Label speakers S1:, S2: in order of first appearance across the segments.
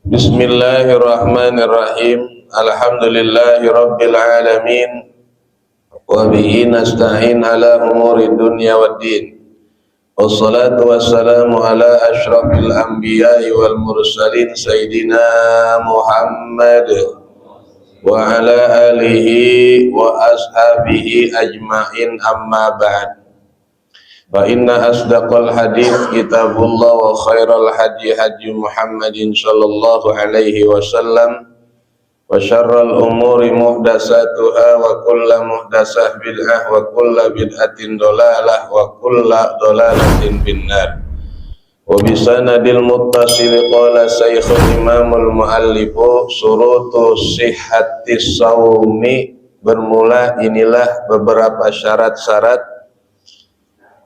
S1: Bismillahirrahmanirrahim. Alhamdulillahi rabbil alamin. Wa bihi nasta'in ala umuri dunya waddin. Wassalatu wassalamu ala asyrafil anbiya'i wal mursalin Sayyidina Muhammad wa ala alihi wa ashabihi ajma'in, amma ba'd. Fa inna asdaqal hadits kitabullah wa khairal hadi hadi Muhammadin sallallahu alaihi wasallam wa syarral umuri muhdatsatuha wa kullu muhdatsah bid'ah wa kullu bid'atin dhalalah wa kullu dhalalatin finnar. Wa bisanadil muttasil qala Syekhul Imamul Muallifu surutu sihhatis saumi, bermula inilah beberapa syarat-syarat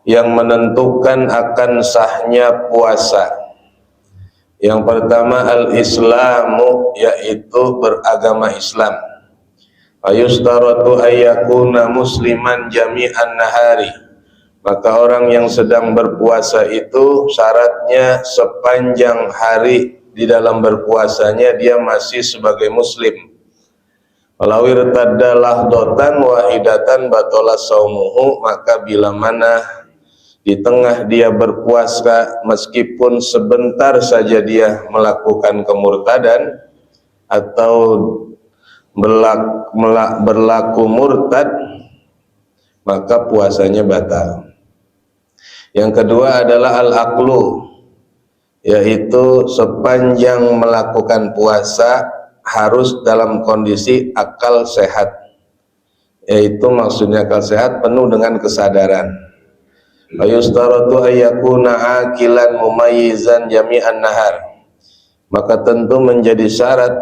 S1: yang menentukan akan sahnya puasa. Yang pertama al-islamu, yaitu beragama Islam. Ayustaratu ayyakuna musliman jami'an nahari, maka orang yang sedang berpuasa itu syaratnya sepanjang hari di dalam berpuasanya dia masih sebagai muslim. Walau irtadda lahdotan wahidatan batola saumuhu, maka bila mana di tengah dia berpuasa meskipun sebentar saja dia melakukan kemurtadan atau berlaku murtad, maka puasanya batal. Yang kedua adalah al-aqlu, yaitu sepanjang melakukan puasa harus dalam kondisi akal sehat, yaitu maksudnya akal sehat penuh dengan kesadaran. Ayustaratu ayyakuna akilan mumayyizan jami'an nahar, maka tentu menjadi syarat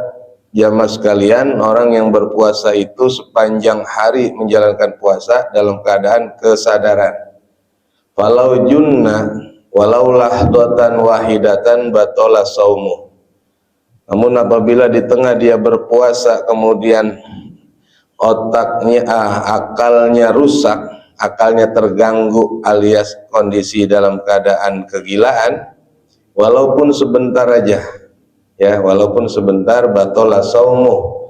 S1: jamaah sekalian orang yang berpuasa itu sepanjang hari menjalankan puasa dalam keadaan kesadaran. Falau junna walau lahdatan wahidatan batola saumu, namun apabila di tengah dia berpuasa kemudian otaknya akalnya rusak, akalnya terganggu alias kondisi dalam keadaan kegilaan, walaupun sebentar aja ya, walaupun sebentar, batola saumu,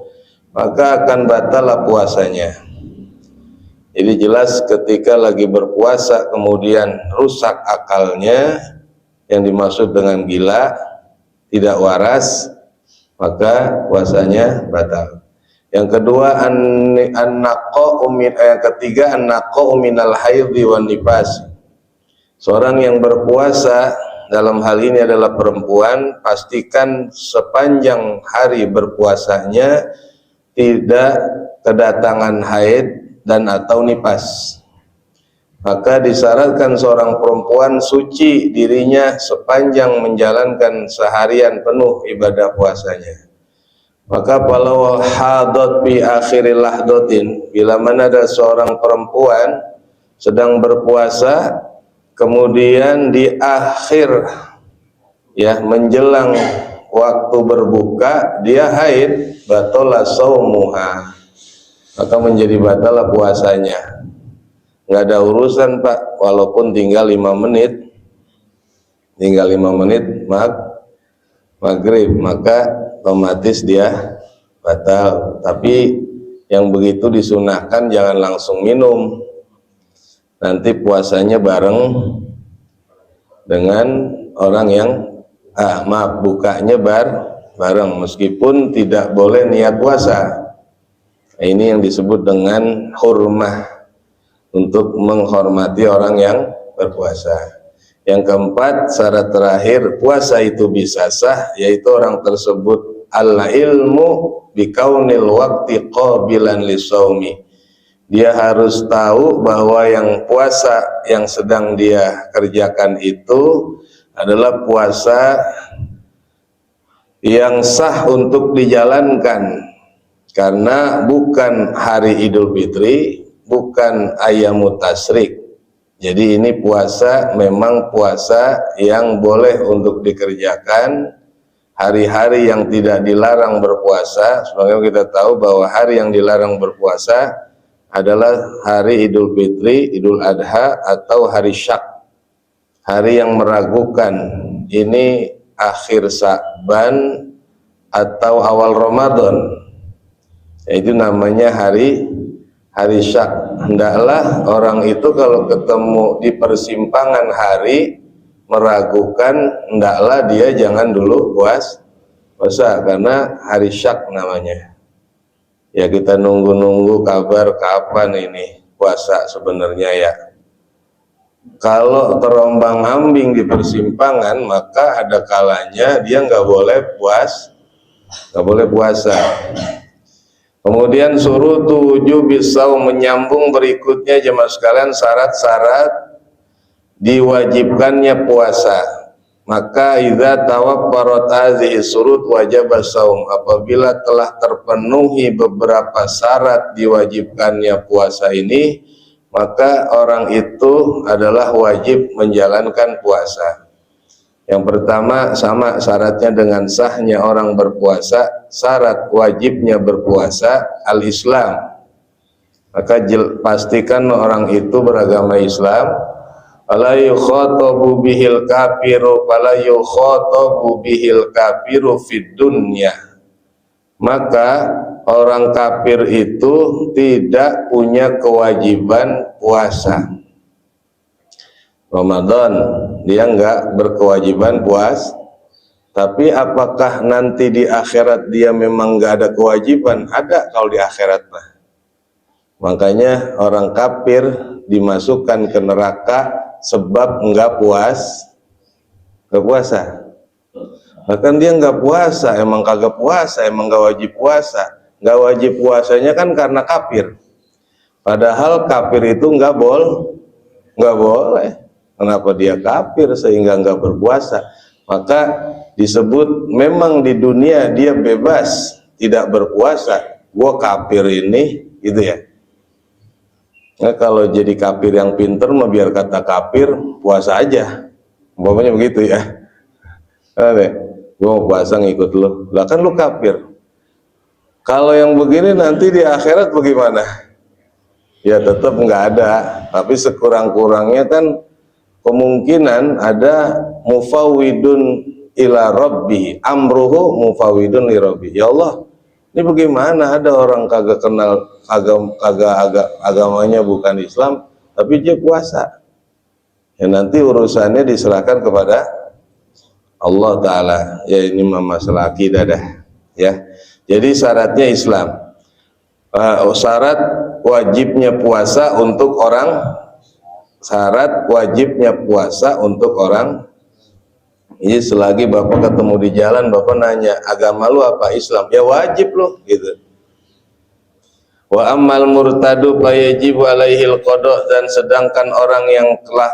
S1: maka akan batal puasanya. Jadi jelas ketika lagi berpuasa kemudian rusak akalnya, yang dimaksud dengan gila, tidak waras, maka puasanya batal. Yang kedua yang ketiga an-naqa'u minal haidhi wan nifas. Seorang yang berpuasa dalam hal ini adalah perempuan, pastikan sepanjang hari berpuasanya tidak kedatangan haid dan atau nifas. Maka disyaratkan seorang perempuan suci dirinya sepanjang menjalankan seharian penuh ibadah puasanya. Maka kalau hadat bi akhiril lahdatin, bila mana ada seorang perempuan sedang berpuasa kemudian di akhir ya menjelang waktu berbuka dia haid, batola saumuha, maka menjadi batal puasanya. Nggak ada urusan Pak, walaupun tinggal 5 menit maghrib, maka otomatis dia batal. Tapi yang begitu disunahkan jangan langsung minum, nanti puasanya bareng dengan orang yang bukanya bareng, meskipun tidak boleh niat puasa. Ini yang disebut dengan hurmah, untuk menghormati orang yang berpuasa. Yang keempat, syarat terakhir puasa itu bisa sah, yaitu orang tersebut al-ilmu bikaunil waqti qabilan lisaumi. Dia harus tahu bahwa yang puasa yang sedang dia kerjakan itu adalah puasa yang sah untuk dijalankan, karena bukan hari Idul Fitri, bukan ayyamut tasyrik. Jadi ini puasa memang puasa yang boleh untuk dikerjakan hari-hari yang tidak dilarang berpuasa. Sebagaimana kita tahu bahwa hari yang dilarang berpuasa adalah hari Idul Fitri, Idul Adha, atau hari Syak, hari yang meragukan. Ini akhir Sa'ban atau awal Ramadan, itu namanya hari syak. Hendaklah orang itu kalau ketemu di persimpangan hari meragukan, hendaklah dia jangan dulu puasa karena hari syak namanya. Ya kita nunggu-nunggu kabar kapan ini puasa sebenarnya ya. Kalau terombang-ambing di persimpangan, maka ada kalanya dia nggak boleh puasa. Kemudian surutu wujubis shaum, menyambung berikutnya jemaah sekalian syarat-syarat diwajibkannya puasa. Maka idza tawaffarat hadhihi surut wajib shaum, apabila telah terpenuhi beberapa syarat diwajibkannya puasa ini, maka orang itu adalah wajib menjalankan puasa. Yang pertama sama syaratnya dengan sahnya orang berpuasa, syarat wajibnya berpuasa al-Islam. Maka pastikan orang itu beragama Islam. Fala yukhatabu bihil kafiru fid dunya. Maka orang kafir itu tidak punya kewajiban puasa Ramadan, dia enggak berkewajiban puasa. Tapi apakah nanti di akhirat dia memang enggak ada kewajiban? Ada kalau di akhirat mah. Makanya orang kafir dimasukkan ke neraka sebab enggak puasa. Bahkan dia enggak puasa, emang kagak puasa, emang enggak wajib puasa. Enggak wajib puasanya kan karena kafir. Padahal kafir itu enggak boleh. Kenapa dia kafir sehingga enggak berpuasa? Maka disebut memang di dunia dia bebas tidak berpuasa. Gua kafir ini, gitu ya. Nah, kalau jadi kafir yang pinter mah biar kata kafir puasa aja, umpamanya begitu ya. Gue mau puasa ngikut lu, lah kan lu kafir. Kalau yang begini nanti di akhirat bagaimana? Ya tetap nggak ada, tapi sekurang-kurangnya kan kemungkinan ada mufawwidun ila rabbi, amruhu mufawwidun li rabbi. Ya Allah, ini bagaimana ada orang kagak kenal agamanya bukan Islam, tapi dia puasa. Ya nanti urusannya diserahkan kepada Allah Ta'ala. Ya ini masalah akidah dah. Ya, jadi syaratnya Islam. Syarat wajibnya puasa untuk orang. Syarat wajibnya puasa untuk orang. Jadi selagi bapak ketemu di jalan, bapak nanya, agama lu apa? Islam. Ya wajib lu, gitu. Wa ammal murtadu fayajibu alaihil qada, dan sedangkan orang yang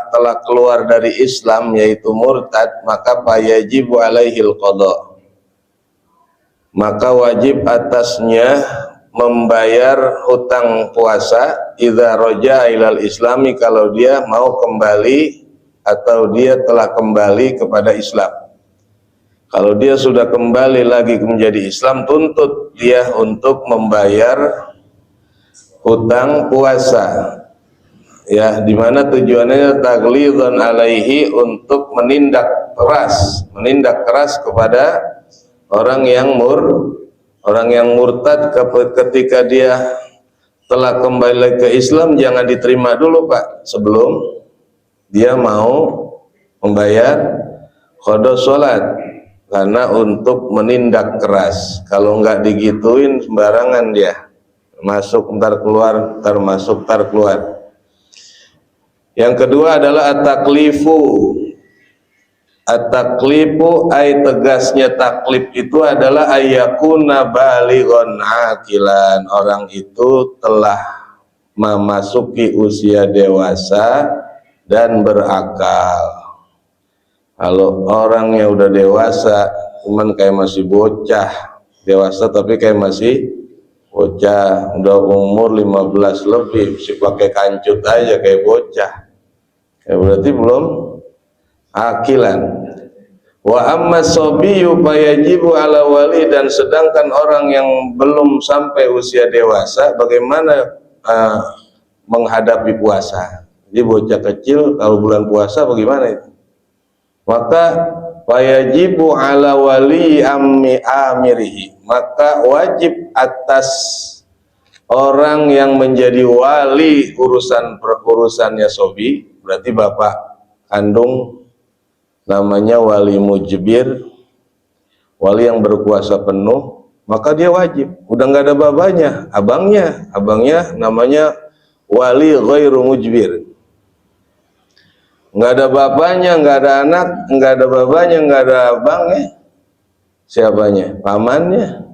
S1: telah keluar dari Islam yaitu murtad, maka fayajibu alaihil qada, maka wajib atasnya membayar hutang puasa idza raja ilal islami, kalau dia mau kembali atau dia telah kembali kepada Islam. Kalau dia sudah kembali lagi menjadi Islam, tuntut dia untuk membayar hutang puasa, ya, dimana tujuannya taglidhan alaihi, untuk menindak keras kepada orang yang murtad. Ketika dia telah kembali ke Islam, jangan diterima dulu Pak, sebelum dia mau membayar qada sholat, karena untuk menindak keras. Kalau nggak digituin sembarangan dia, masuk ntar keluar, ntar masuk ntar keluar. Yang kedua adalah at-taklifu. At-taklifu ay tegasnya taklif itu adalah ayyakuna balighan aqilan, orang itu telah memasuki usia dewasa dan berakal. Kalau orangnya udah dewasa cuman kayak masih bocah, dewasa tapi kayak masih bocah, udah umur 15 lebih masih pakai kancut aja kayak bocah, ya berarti belum akilan. Wa amma sabiyyu fayajibu ala wali, dan sedangkan orang yang belum sampai usia dewasa bagaimana menghadapi puasa. Jadi bocah kecil kalau bulan puasa bagaimana itu? Maka fayajibu ala wali amirihi, maka wajib atas orang yang menjadi wali urusannya sobi, berarti bapak kandung, namanya wali mujbir, wali yang berkuasa penuh, maka dia wajib. Udah nggak ada babanya, abangnya namanya wali ghairu mujbir. Nggak ada bapaknya, nggak ada anak, nggak ada babanya, nggak ada abangnya, siapanya? Pamannya,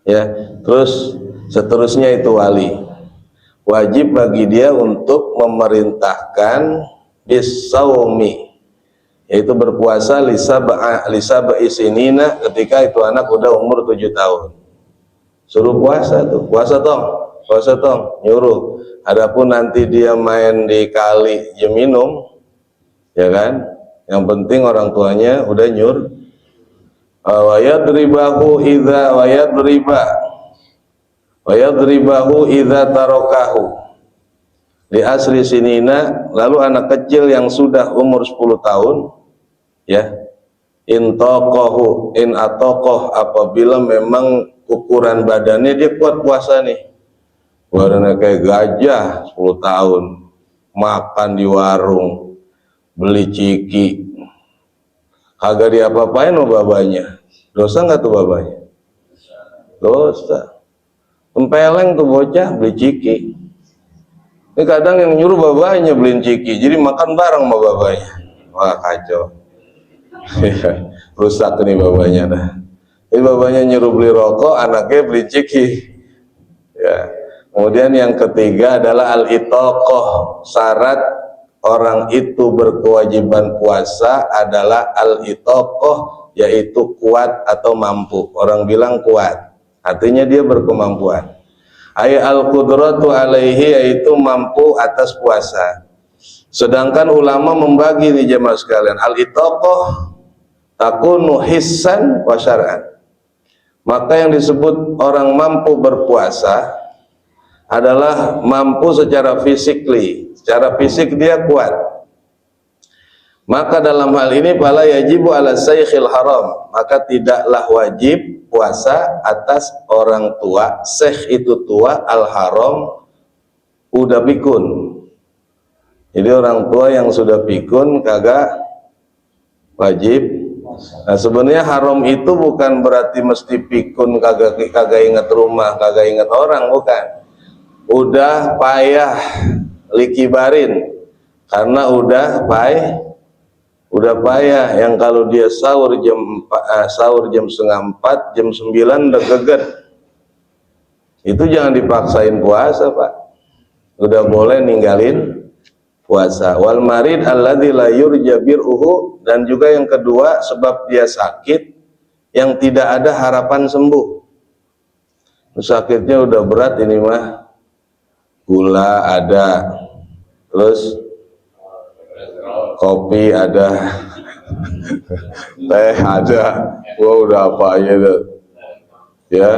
S1: ya. Terus seterusnya itu wali. Wajib bagi dia untuk memerintahkan bisaumi, yaitu berpuasa lisab'i sinina, ketika itu anak udah umur 7 tahun. Suruh puasa tuh, puasa tong, nyuruh. Adapun nanti dia main di kali dia minum, ya kan, yang penting orang tuanya udah nyuruh. Wayadribahu idza tarokahu li asri sinina, lalu anak kecil yang sudah umur 10 tahun, ya, in atokoh, apabila memang ukuran badannya dia kuat puasa nih, badannya kayak gajah, 10 tahun, makan di warung, beli ciki, kagak diapa-apain sama babanya, dosa nggak tuh babanya? Dosa. Tempeleng tuh bocah beli ciki. Ini kadang yang nyuruh babanya beliin ciki, jadi makan bareng sama babanya. Wah, kacau. Rusak nih babanya dah. Jadi babanya nyuruh beli rokok, anaknya beli ciki, ya. Kemudian yang ketiga adalah al-itoqoh. Syarat orang itu berkewajiban puasa adalah al-itoqoh, yaitu kuat atau mampu. Orang bilang kuat, artinya dia berkemampuan. Ay al-qudratu alaihi, yaitu mampu atas puasa. Sedangkan ulama membagi nih jemaah sekalian, al-itoqoh takunu hissan wa syar'an. Maka yang disebut orang mampu berpuasa adalah mampu secara secara fisik dia kuat. Maka dalam hal ini fala yajibu ala syekhil haram, maka tidaklah wajib puasa atas orang tua. Syekh itu tua, al haram udah pikun. Jadi orang tua yang sudah pikun kagak wajib. Nah, sebenarnya haram itu bukan berarti mesti pikun, kagak ingat rumah, kagak ingat orang, bukan. Udah payah likibarin, karena udah payah, yang kalau dia sahur jam 3:30, jam 9 udah geget. Itu jangan dipaksain puasa, Pak. Udah boleh ninggalin puasa. Wal marid alladzi la yurja bir'uhu, dan juga yang kedua sebab dia sakit yang tidak ada harapan sembuh. Sakitnya udah berat ini mah, gula ada, terus kopi ada, teh ada, wah udah apa aja tuh, ya,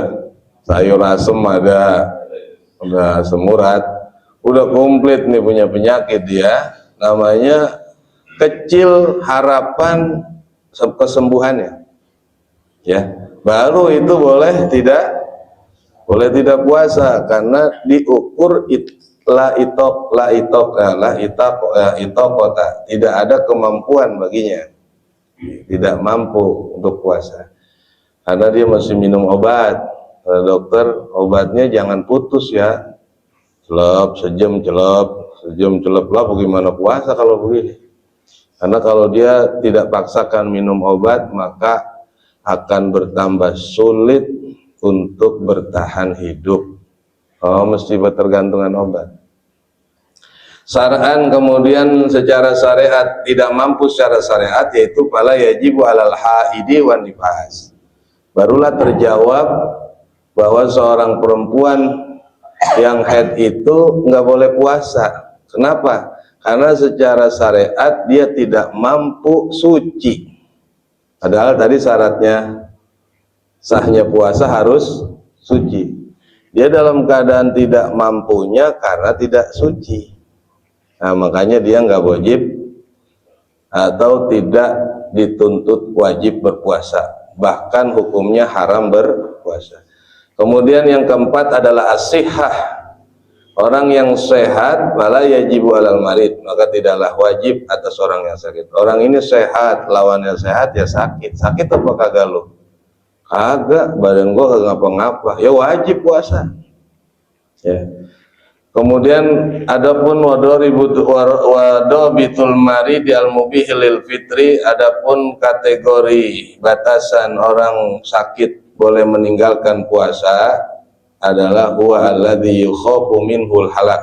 S1: sayur asem ada, udah semurat, udah komplit nih punya penyakit dia, namanya kecil harapan kesembuhannya, ya, baru itu boleh tidak puasa, karena diukur itokota, tidak ada kemampuan baginya, tidak mampu untuk puasa, karena dia masih minum obat. Kata dokter, obatnya jangan putus ya, sejam celep lah, bagaimana puasa kalau begini? Karena kalau dia tidak paksakan minum obat, maka akan bertambah sulit untuk bertahan hidup. Mesti bertergantungan obat. Syar'an, kemudian secara syariat tidak mampu secara syariat, yaitu fala yajibu alal haidi wan nifas. Barulah terjawab bahwa seorang perempuan yang haid itu nggak boleh puasa. Kenapa? Karena secara syariat dia tidak mampu suci. Padahal tadi syaratnya sahnya puasa harus suci. Dia dalam keadaan tidak mampunya karena tidak suci. Nah, makanya dia nggak wajib atau tidak dituntut wajib berpuasa, bahkan hukumnya haram berpuasa. Kemudian yang keempat adalah as-sihhah. Orang yang sehat wala yajibu alal marid, maka tidaklah wajib atas orang yang sakit. Orang ini sehat, lawannya sehat ya sakit. Sakit apa kagak lu? Kagak, badan gua kagak ngapa-ngapa. Ya wajib puasa. Ya. Kemudian adapun wadobitul marid al-mubih lil fitri, adapun kategori batasan orang sakit boleh meninggalkan puasa adalah huwa alladzi yukhafu minhul halak,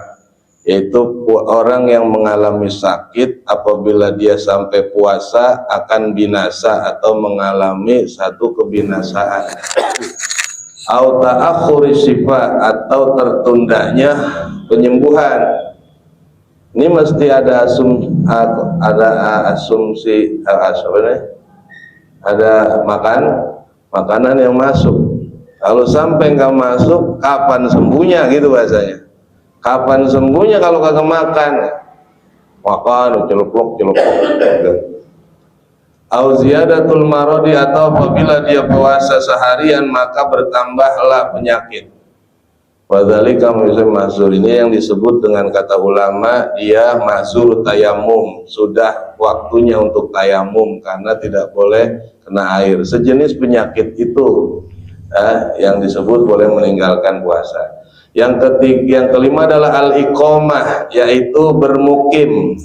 S1: yaitu orang yang mengalami sakit apabila dia sampai puasa akan binasa atau mengalami satu kebinasaan. Au ta'akhuri syifa, atau tertundanya penyembuhan. Ini mesti ada asumsi ada makanan yang masuk. Kalau sampai nggak masuk, kapan sembuhnya gitu bahasanya. Kapan sembuhnya kalau kagak makan? Makan celuplok. Au ziyadatul marodi, atau apabila dia puasa seharian maka bertambahlah penyakit. Wadzalika mazur, ini yang disebut dengan kata ulama dia mazur tayamum, sudah waktunya untuk tayamum karena tidak boleh kena air. Sejenis penyakit itu yang disebut boleh meninggalkan puasa. Yang kelima adalah al-iqamah, yaitu bermukim.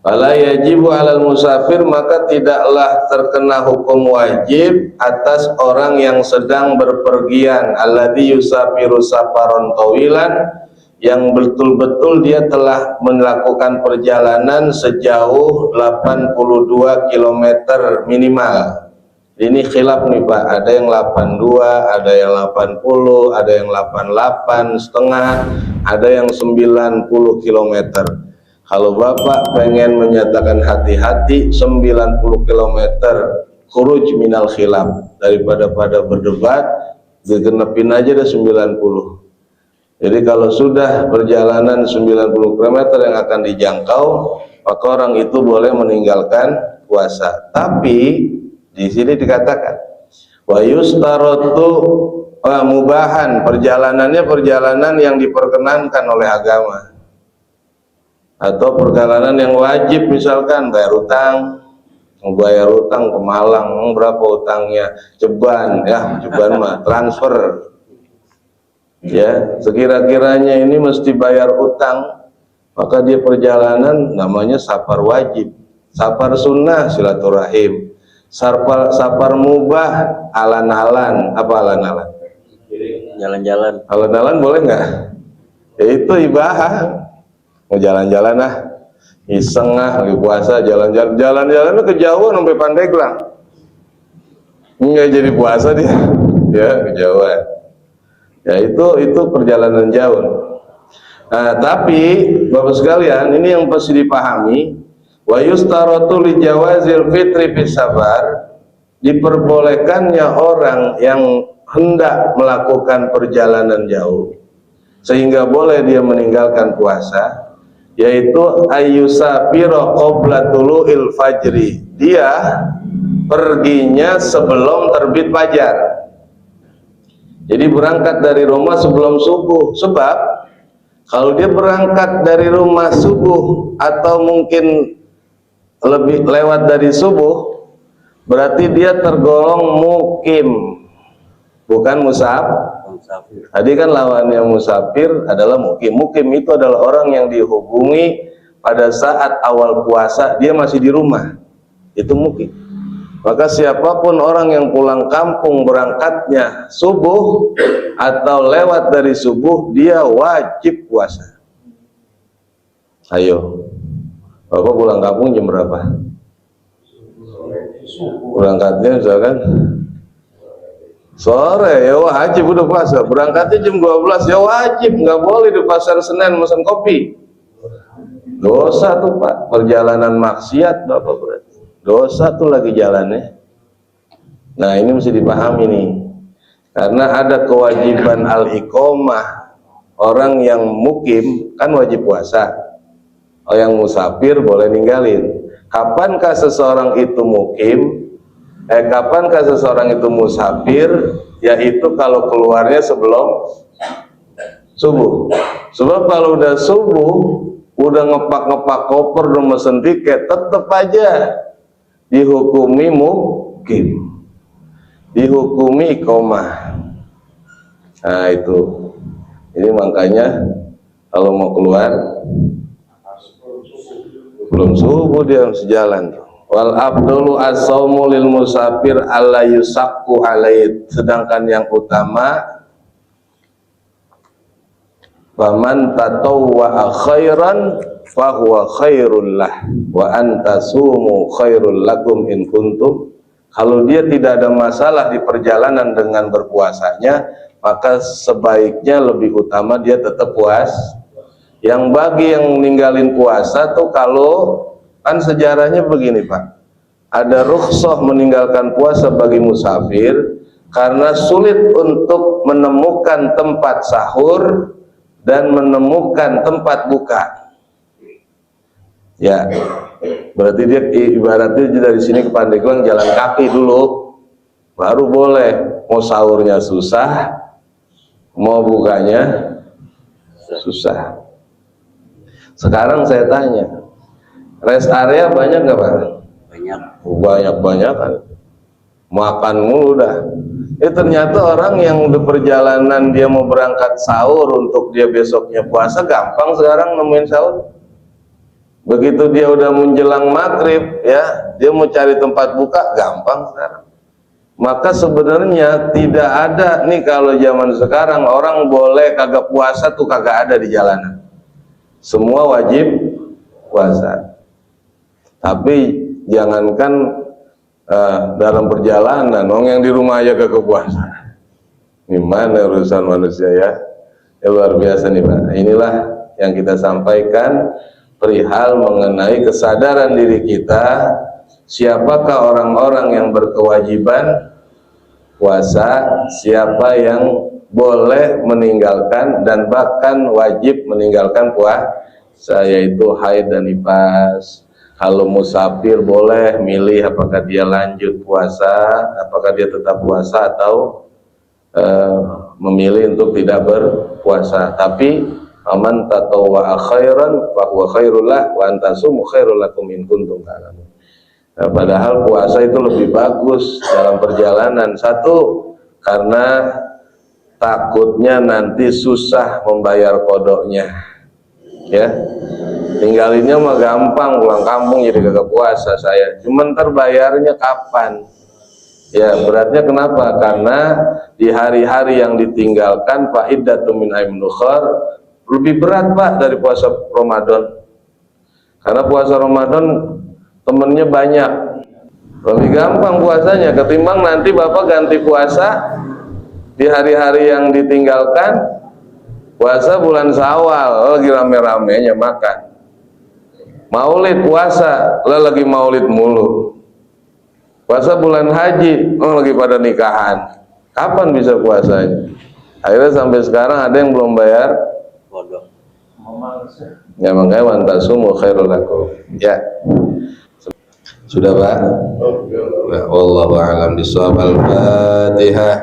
S1: Wala yajibu alal musafir, maka tidaklah terkena hukum wajib atas orang yang sedang berpergian, alladzi yusafiru safaron tawilan, yang betul-betul dia telah melakukan perjalanan sejauh 82 km minimal. Ini khilaf nih Pak, ada yang 82, ada yang 80, ada yang 88 setengah, ada yang 90 km. Kalau Bapak pengen menyatakan hati-hati, 90 km khuruj minal khilaf, daripada pada berdebat, digenepin aja deh 90. Jadi kalau sudah perjalanan 90 km yang akan dijangkau, maka orang itu boleh meninggalkan puasa. Tapi di sini dikatakan wa yustaratu mubahan, perjalanannya perjalanan yang diperkenankan oleh agama, atau perjalanan yang wajib, misalkan bayar utang ke Malang, berapa utangnya, ceban mah transfer ya, sekira-kiranya ini mesti bayar utang, maka dia perjalanan namanya safar wajib. Safar sunnah silaturahim, safar mubah alan-alan. Apa alan-alan?
S2: Jalan-jalan.
S1: Alan-alan boleh nggak? Ya itu ibadah. Mau jalan-jalan iseng lagi puasa, jalan-jalan kejauhan sampai Pandeglang, nggak jadi puasa dia, ya kejauhan. Ya itu perjalanan jauh. Nah, tapi Bapak sekalian, ini yang pasti dipahami, wa yustaratu li jawazil fitri fis safar, diperbolehkannya orang yang hendak melakukan perjalanan jauh sehingga boleh dia meninggalkan puasa, yaitu ayyusafira qabla tulu'il fajri, dia perginya sebelum terbit fajar. Jadi berangkat dari rumah sebelum subuh. Sebab kalau dia berangkat dari rumah subuh atau mungkin lebih lewat dari subuh, berarti dia tergolong mukim, bukan musafir. Tadi kan lawannya musafir adalah mukim. Mukim itu adalah orang yang dihubungi pada saat awal puasa dia masih di rumah, itu mukim. Maka siapapun orang yang pulang kampung berangkatnya subuh atau lewat dari subuh, dia wajib puasa. Ayo, Bapak pulang kampung jam berapa? Berangkatnya misalkan sore, ya wajib udah puasa. Berangkatnya jam 12, ya wajib, nggak boleh di pasar Senen mesen kopi. Dosa tuh Pak, perjalanan maksiat Bapak berarti. Dosa tuh lagi jalannya. Nah ini mesti dipahami nih, karena ada kewajiban al-iqomah. Orang yang mukim kan wajib puasa, yang musafir boleh ninggalin. Kapankah seseorang itu mukim? Kapankah seseorang itu musafir? Yaitu kalau keluarnya sebelum subuh. Sebab kalau udah subuh, udah ngepak-ngepak koper dan mesen tiket, tetap aja dihukumi mukim, dihukumi iqomah. Nah itu, ini makanya kalau mau keluar belum subuh dia harus jalan. Wal abdulu as-saumu lil musafir alla yusakku alaih. Sedangkan yang utama, faman tatawwa khairan fahuwa khairul lah wa antasumu khairul lakum in kuntum. Kalau dia tidak ada masalah di perjalanan dengan berpuasanya, maka sebaiknya lebih utama dia tetap puas. Yang bagi yang ninggalin puasa tuh, kalau kan sejarahnya begini Pak, ada rukhsah meninggalkan puasa bagi musafir karena sulit untuk menemukan tempat sahur dan menemukan tempat buka. Ya, berarti dia ibaratnya dari sini ke Pandeglang jalan kaki dulu, baru boleh. Mau sahurnya susah, mau bukanya susah. Sekarang saya tanya, rest area banyak nggak Pak?
S2: Banyak.
S1: Banyak kan, makan mulu dah. Ternyata orang yang udah perjalanan dia mau berangkat sahur untuk dia besoknya puasa, gampang sekarang nemuin sahur. Begitu dia udah menjelang maghrib, ya dia mau cari tempat buka, gampang sekarang. Maka sebenarnya tidak ada nih, kalau zaman sekarang orang boleh kagak puasa tuh kagak ada di jalanan. Semua wajib puasa. Tapi jangankan dalam perjalanan, orang yang di rumah aja kagak puasa. Gimana urusan manusia ya? Ya luar biasa nih Pak. Inilah yang kita sampaikan perihal mengenai kesadaran diri kita. Siapakah orang-orang yang berkewajiban puasa, siapa yang boleh meninggalkan dan bahkan wajib meninggalkan puasa, yaitu haid dan nifas. Kalau musafir boleh milih apakah dia lanjut puasa, apakah dia tetap puasa atau memilih untuk tidak berpuasa. Tapi aman tatawwa khairan fa huwa khairul lah wa antasumu khairul lakum in kuntum ta'lamun. Nah, padahal puasa itu lebih bagus dalam perjalanan. Satu, karena takutnya nanti susah membayar kodoknya, ya. Tinggalinnya mah gampang, pulang kampung jadi kagak puasa saya. Cuman terbayarnya kapan? Ya beratnya kenapa? Karena di hari-hari yang ditinggalkan fa'iddatun min ayyamin ukhar lebih berat Pak dari puasa Ramadan. Karena puasa Ramadan temennya banyak, lebih gampang puasanya ketimbang nanti Bapak ganti puasa di hari-hari yang ditinggalkan. Puasa bulan Syawal lagi rame-ramenya makan. Maulid puasa, lagi maulid mulu. Puasa bulan haji, lagi pada nikahan. Kapan bisa puasanya? Akhirnya sampai sekarang ada yang belum bayar
S2: Bodoh.
S1: ya, makanya wantasumu khairul lakum. Ya sudah Pak. Wallahu a'lam bishawab. Al-Fatihah.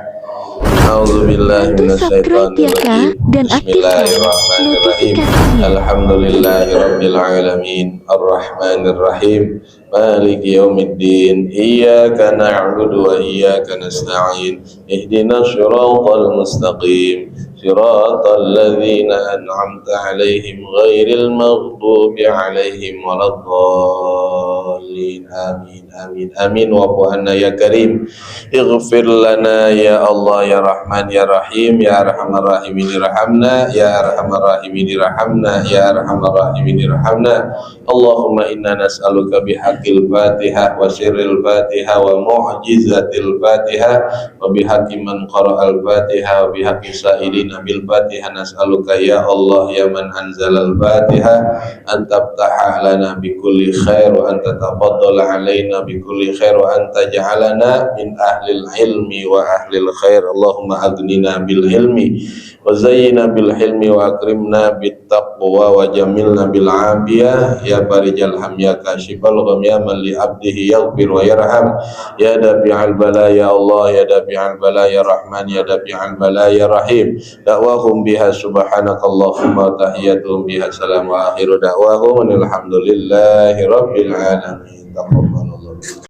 S1: A'udzubillahi minasyaitonirrajim. Bismillahirrahmanirrahim. Alhamdulillahirabbil alamin. Arrahmanirrahim. Maliki yaumiddin. Iyyaka na'budu wa iyyaka nasta'in. Ihdinas shiratal mustaqim. Shiratal ladzina an'amta 'alaihim ghairil maghdubi 'alaihim waladdallin. Amin amin amin. Wa'fu 'anna ya karim. Ighfir lana ya Allah ya Rahman ya Rahim ya Arhamar Rahimin irhamna ya Arhamar Rahimin irhamna ya Arhamar Rahimin irhamna. Allahumma inna nas'aluka bihaqqil Fatihah wa sirril Fatihah wa mu'jizatil Fatihah wa bihaqqi man qara'al Fatihah wa bihaqqi sa'ilina bil Fatihah. Nas'aluka ya Allah ya man anzalal Fatihah an tabtaha lana bi kulli khair wa an tatafaddala alaina bi kulli khair wa an taj'alana min ahlil ilmi wa ahlil khair. Allahumma aghnina bil ilmi wa zayyina bil hilmi wa akrimna bit taqwa taqwa wa jamilna bil afiyah ya farijal ham ya kashifal gham ya man li abdihi yaghfir wa yarham ya dafi'al bala ya Allah ya dafi'al bala ya Rahman ya dafi'al bala ya Rahim. Da'wahum biha subhanakallahumma tahiyyatuhum biha salam wa akhiru da'wahum alhamdulillahi rabbil alamin. Taqabbalallah.